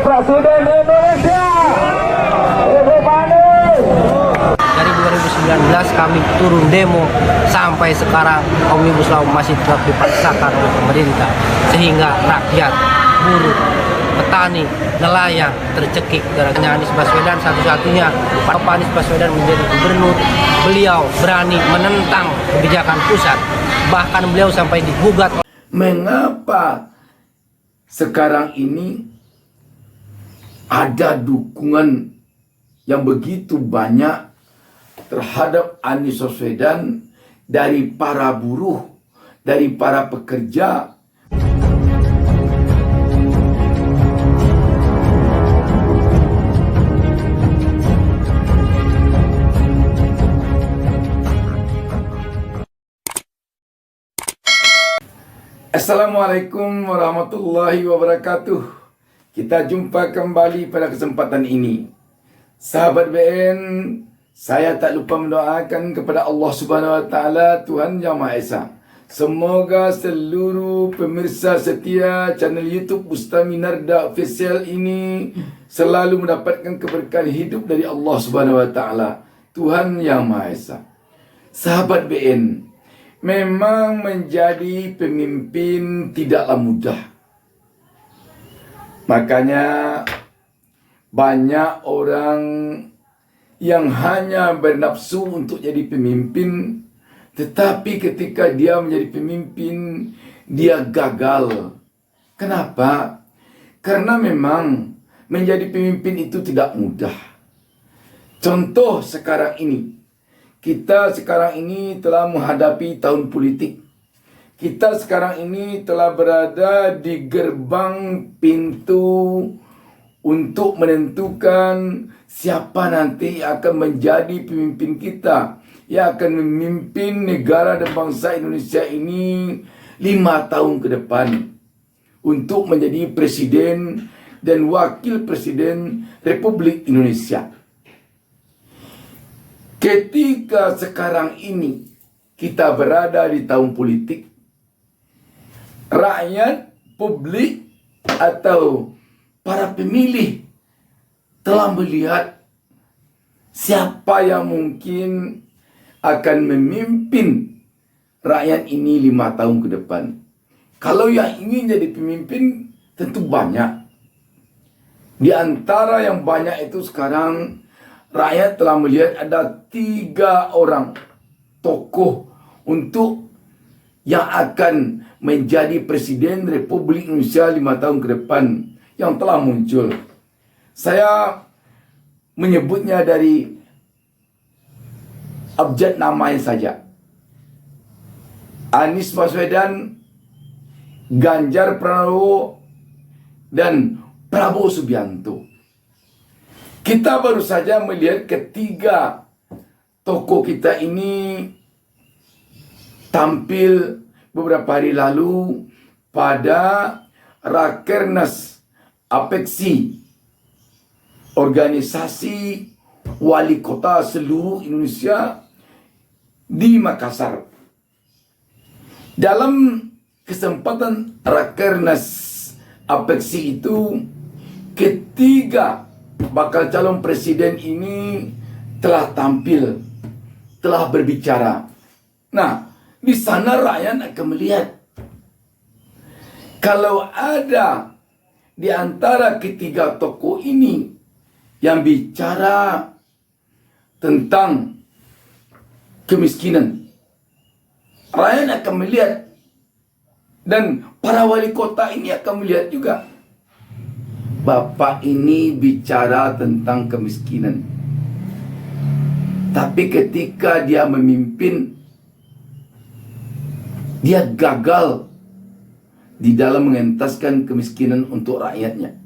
Presiden Indonesia. Ibu Pani. Dari 2019 kami turun demo sampai sekarang Omnibus Law masih tetap dipaksakan oleh pemerintah, sehingga rakyat, buruh, petani, nelayan tercekik. Gara-gara Anies Baswedan satu-satunya Pak Anies Baswedan menjadi gubernur, beliau berani menentang kebijakan pusat, bahkan beliau sampai digugat. Mengapa sekarang ini ada dukungan yang begitu banyak terhadap Anies Baswedan dari para buruh, dari para pekerja? Assalamualaikum warahmatullahi wabarakatuh. Kita jumpa kembali pada kesempatan ini. Sahabat BN, saya tak lupa mendoakan kepada Allah Subhanahu Wa Taala, Tuhan Yang Maha Esa. Semoga seluruh pemirsa setia channel YouTube Ustaz Minarda Official ini selalu mendapatkan keberkahan hidup dari Allah Subhanahu Wa Taala, Tuhan Yang Maha Esa. Sahabat BN, memang menjadi pemimpin tidaklah mudah. Makanya banyak orang yang hanya bernafsu untuk jadi pemimpin, tetapi ketika dia menjadi pemimpin, dia gagal. Kenapa? Karena memang menjadi pemimpin itu tidak mudah. Contoh sekarang ini, kita sekarang ini telah menghadapi tahun politik. Kita sekarang ini telah berada di gerbang pintu untuk menentukan siapa nanti akan menjadi pemimpin kita, yang akan memimpin negara dan bangsa Indonesia ini 5 tahun ke depan, untuk menjadi presiden dan wakil presiden Republik Indonesia. Ketika sekarang ini kita berada di tahun politik, rakyat, publik, atau para pemilih telah melihat siapa yang mungkin akan memimpin rakyat ini 5 tahun ke depan. Kalau yang ingin jadi pemimpin tentu banyak. Di antara yang banyak itu sekarang, rakyat telah melihat ada 3 orang tokoh untuk yang akan menjadi Presiden Republik Indonesia 5 tahun ke depan yang telah muncul. Saya menyebutnya dari abjad namanya saja. Anies Baswedan, Ganjar Pranowo, dan Prabowo Subianto. Kita baru saja melihat ketiga tokoh kita ini tampil beberapa hari lalu pada Rakernas Apeksi, organisasi wali kota seluruh Indonesia di Makassar. Dalam kesempatan Rakernas Apeksi itu, ketiga bakal calon presiden ini telah tampil, telah berbicara. Nah, di sana rakyat akan melihat kalau ada di antara ketiga tokoh ini yang bicara tentang kemiskinan, rakyat akan melihat, dan para wali kota ini akan melihat juga. Bapak ini bicara tentang kemiskinan, tapi ketika dia memimpin, dia gagal di dalam mengentaskan kemiskinan untuk rakyatnya.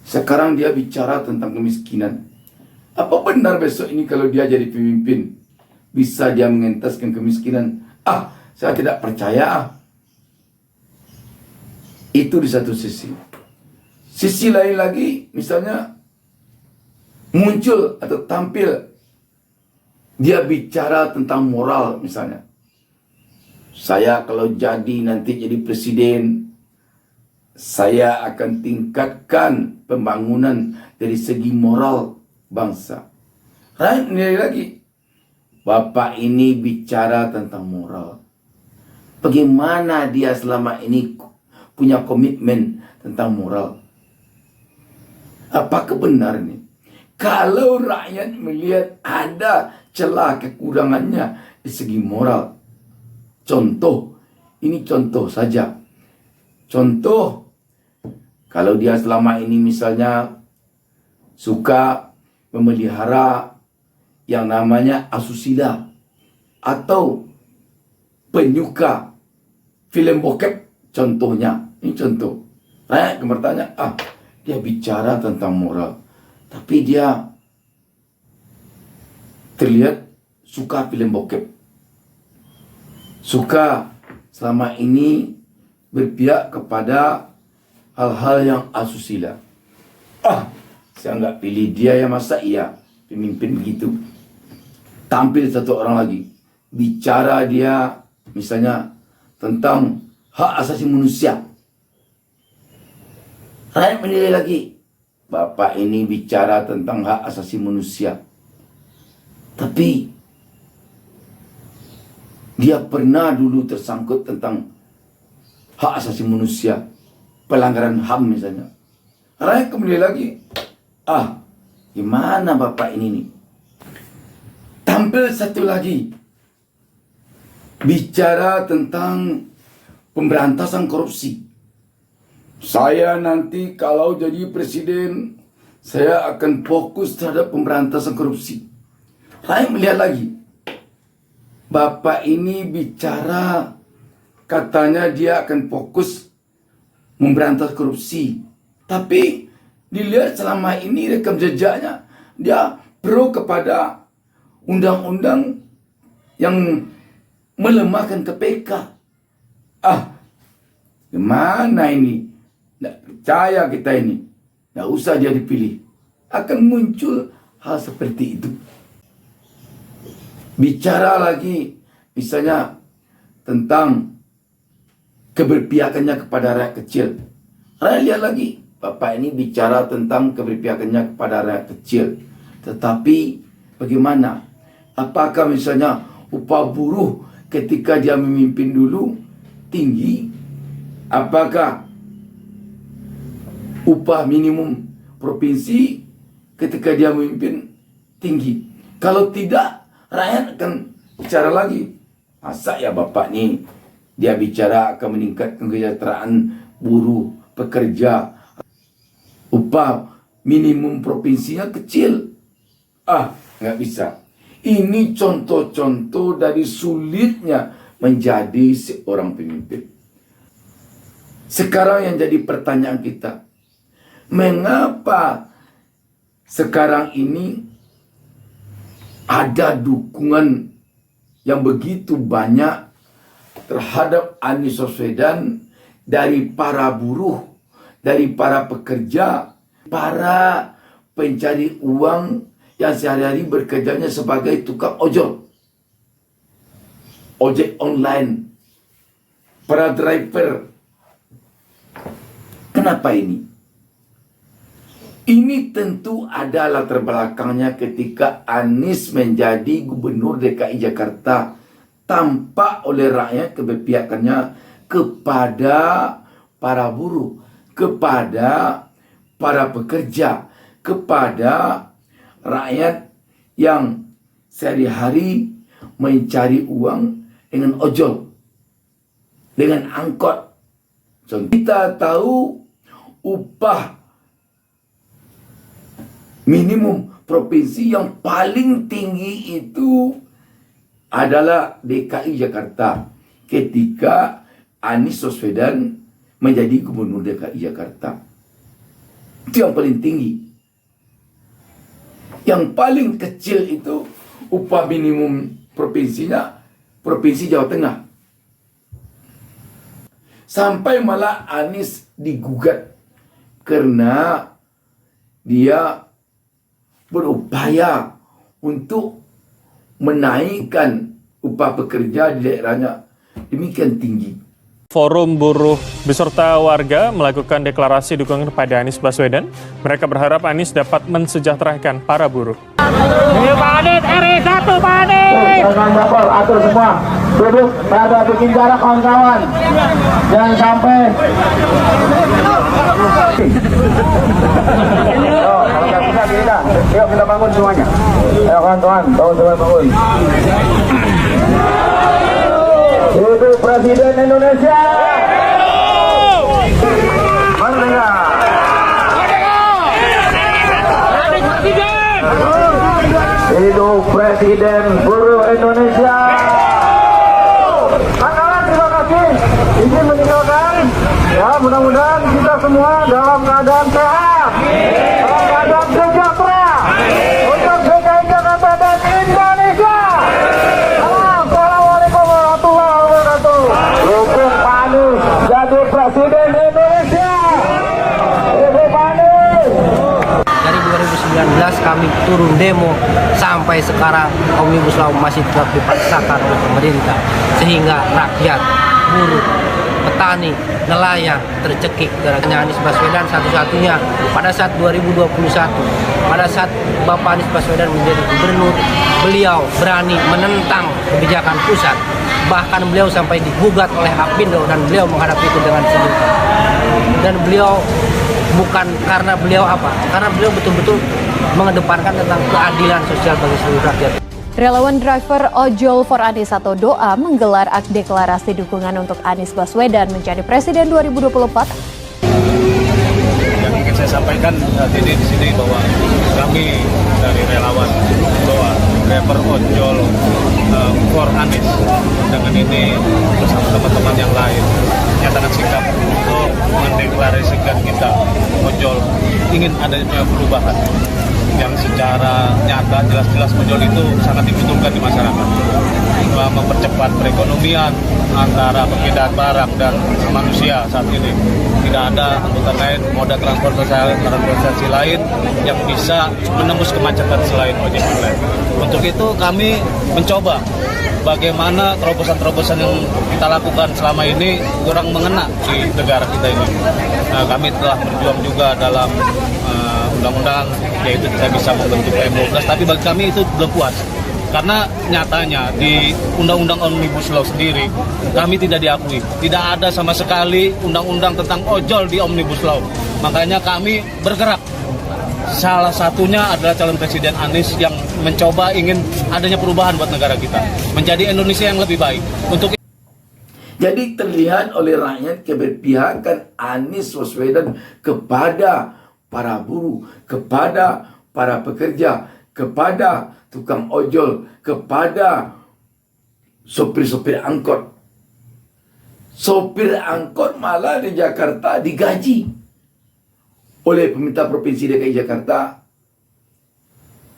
Sekarang dia bicara tentang kemiskinan. Apa benar besok ini kalau dia jadi pemimpin bisa dia mengentaskan kemiskinan? Saya tidak percaya. Itu di satu sisi. Sisi lain lagi, misalnya muncul atau tampil, dia bicara tentang moral misalnya. Saya kalau nanti jadi presiden, saya akan tingkatkan pembangunan dari segi moral bangsa. Rakyat menilai lagi. Bapak ini bicara tentang moral. Bagaimana dia selama ini punya komitmen tentang moral? Apakah benar ini? Kalau rakyat melihat ada celah kekurangannya di segi moral. Contoh, ini contoh saja. Contoh, kalau dia selama ini misalnya suka memelihara yang namanya asusila atau penyuka film bokep, contohnya. Ini contoh. Rakyat bertanya, dia bicara tentang moral. Tapi dia terlihat suka film bokep. Suka selama ini berpihak kepada hal-hal yang asusila. Saya nggak pilih dia ya, masa iya pemimpin begitu. Tampil satu orang lagi. Bicara dia misalnya tentang hak asasi manusia. Rakyat menilai lagi. Bapak ini bicara tentang hak asasi manusia. Tapi dia pernah dulu tersangkut tentang hak asasi manusia, pelanggaran HAM misalnya. Rakyat menilai lagi. Gimana Bapak ini nih? Tampil satu lagi. Bicara tentang pemberantasan korupsi. Saya nanti kalau jadi presiden, saya akan fokus terhadap pemberantasan korupsi. Rakyat melihat lagi. Bapak ini bicara, katanya dia akan fokus memberantas korupsi. Tapi dilihat selama ini rekam jejaknya, dia pro kepada undang-undang yang melemahkan KPK. Gimana ini? Tidak percaya kita ini. Tidak usah dia dipilih. Akan muncul hal seperti itu. Bicara lagi misalnya tentang keberpihakannya kepada rakyat kecil. Rakyat lihat lagi. Bapak ini bicara tentang keberpihakannya kepada rakyat kecil. Tetapi bagaimana? Apakah misalnya upah buruh ketika dia memimpin dulu tinggi? Apakah upah minimum provinsi ketika dia memimpin tinggi? Kalau tidak, rakyat akan bicara lagi. Masa ya Bapak nih, dia bicara akan meningkatkan kesejahteraan buruh, pekerja, upah minimum provinsinya kecil. Nggak bisa. Ini contoh-contoh dari sulitnya menjadi seorang pemimpin. Sekarang yang jadi pertanyaan kita, mengapa sekarang ini ada dukungan yang begitu banyak terhadap Anies Baswedan dari para buruh, dari para pekerja, para pencari uang yang sehari-hari bekerjanya sebagai tukang ojol, ojek online, para driver. Kenapa ini? Ini tentu ada latar belakangnya ketika Anies menjadi gubernur DKI Jakarta. Tampak oleh rakyat keberpihakannya kepada para buruh, kepada para pekerja, kepada rakyat yang sehari-hari mencari uang dengan ojol, dengan angkot. Kita tahu upah minimum provinsi yang paling tinggi itu adalah DKI Jakarta ketika Anies Baswedan menjadi gubernur DKI Jakarta. Itu yang paling tinggi. Yang paling kecil itu upah minimum provinsinya Provinsi Jawa Tengah. Sampai malah Anies digugat karena dia berupaya untuk menaikkan upah pekerja di daerahnya demikian tinggi. Forum buruh beserta warga melakukan deklarasi dukungan kepada Anies Baswedan. Mereka berharap Anies dapat mensejahterakan para buruh. Ayo Pak Anies, RI 1 Pak Anies. Jangan baper, atur semua. Duduk pada bikin jarak kawan-kawan. Jangan sampai. Kalau nggak bisa kita, yuk kita bangun semuanya. Ayo kawan-kawan, bangun. Hidup Presiden Indonesia. Merdeka. Hidup Presiden Buruh Indonesia. Kawan-kawan, terima kasih. Izin meninggalkan. Ya, mudah-mudahan kita semua dalam keadaan sehat, dalam keadaan sejahtera untuk DKI Jakarta dan Indonesia. Assalamualaikum warahmatullahi wabarakatuh. Dukung Pak Anies jadi Presiden Indonesia. Ibu Pak Anies. Dari 2019 kami turun demo sampai sekarang Omnibus Law masih tetap dipaksakan oleh pemerintah sehingga rakyat, buruh, petani, nelayan tercekik gara-gara Anies Baswedan satu-satunya pada saat 2021, pada saat Bapak Anies Baswedan menjadi gubernur, beliau berani menentang kebijakan pusat, bahkan beliau sampai digugat oleh Apindo dan beliau menghadapi itu dengan sendiri. Dan beliau bukan karena beliau apa? Karena beliau betul-betul mengedepankan tentang keadilan sosial bagi seluruh rakyat. Relawan driver ojol for Anies atau DOA menggelar deklarasi dukungan untuk Anies Baswedan menjadi Presiden 2024. Yang ingin saya sampaikan saat ini di sini bahwa kami dari relawan DOA driver ojol for Anies dengan ini bersama teman-teman yang lain menyatakan sikap untuk mendeklarasikan kita ojol ingin adanya perubahan yang secara nyata jelas-jelas ojol itu sangat dibutuhkan di masyarakat, mempercepat perekonomian antara perpindahan barang dan manusia saat ini. Tidak ada angkutan lain, moda transportasi lain yang bisa menembus kemacetan selain ojek online. Untuk itu kami mencoba bagaimana terobosan-terobosan yang kita lakukan selama ini kurang mengena di negara kita ini. Kami telah berjuang juga dalam undang-undang, yaitu kita bisa membentuk M12, tapi bagi kami itu belum puas. Karena nyatanya di Undang-Undang Omnibus Law sendiri, kami tidak diakui. Tidak ada sama sekali undang-undang tentang ojol di Omnibus Law. Makanya kami bergerak. Salah satunya adalah calon Presiden Anies yang mencoba ingin adanya perubahan buat negara kita. Menjadi Indonesia yang lebih baik. Jadi terlihat oleh rakyat keberpihakan Anies Baswedan kepada para buruh, kepada para pekerja, kepada tukang ojol, kepada sopir-sopir angkot. Sopir angkot malah di Jakarta digaji oleh pemerintah Provinsi DKI Jakarta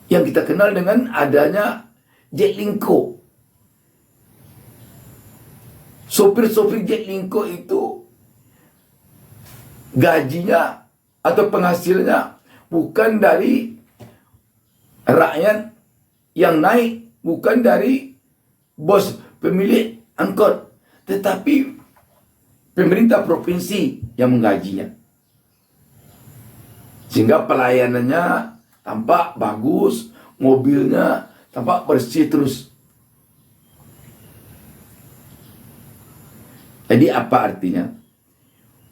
yang kita kenal dengan adanya Jaklingko. Sopir-sopir Jaklingko itu gajinya atau penghasilnya bukan dari rakyat yang naik, bukan dari bos pemilik angkot, tetapi pemerintah provinsi yang menggajinya. Sehingga pelayanannya tampak bagus, mobilnya tampak bersih terus. Jadi apa artinya?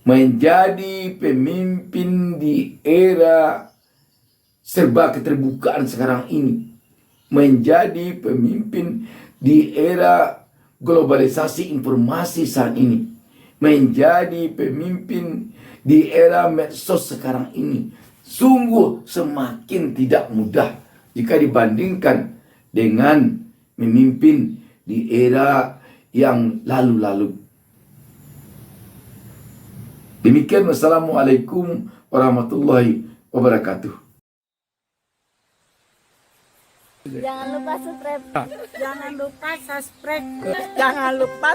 Menjadi pemimpin di era serba keterbukaan sekarang ini, menjadi pemimpin di era globalisasi informasi saat ini, menjadi pemimpin di era medsos sekarang ini, sungguh semakin tidak mudah jika dibandingkan dengan memimpin di era yang lalu-lalu. Demikian, wassalamualaikum warahmatullahi wabarakatuh. Jangan lupa subscribe. Jangan lupa subscribe. Jangan lupa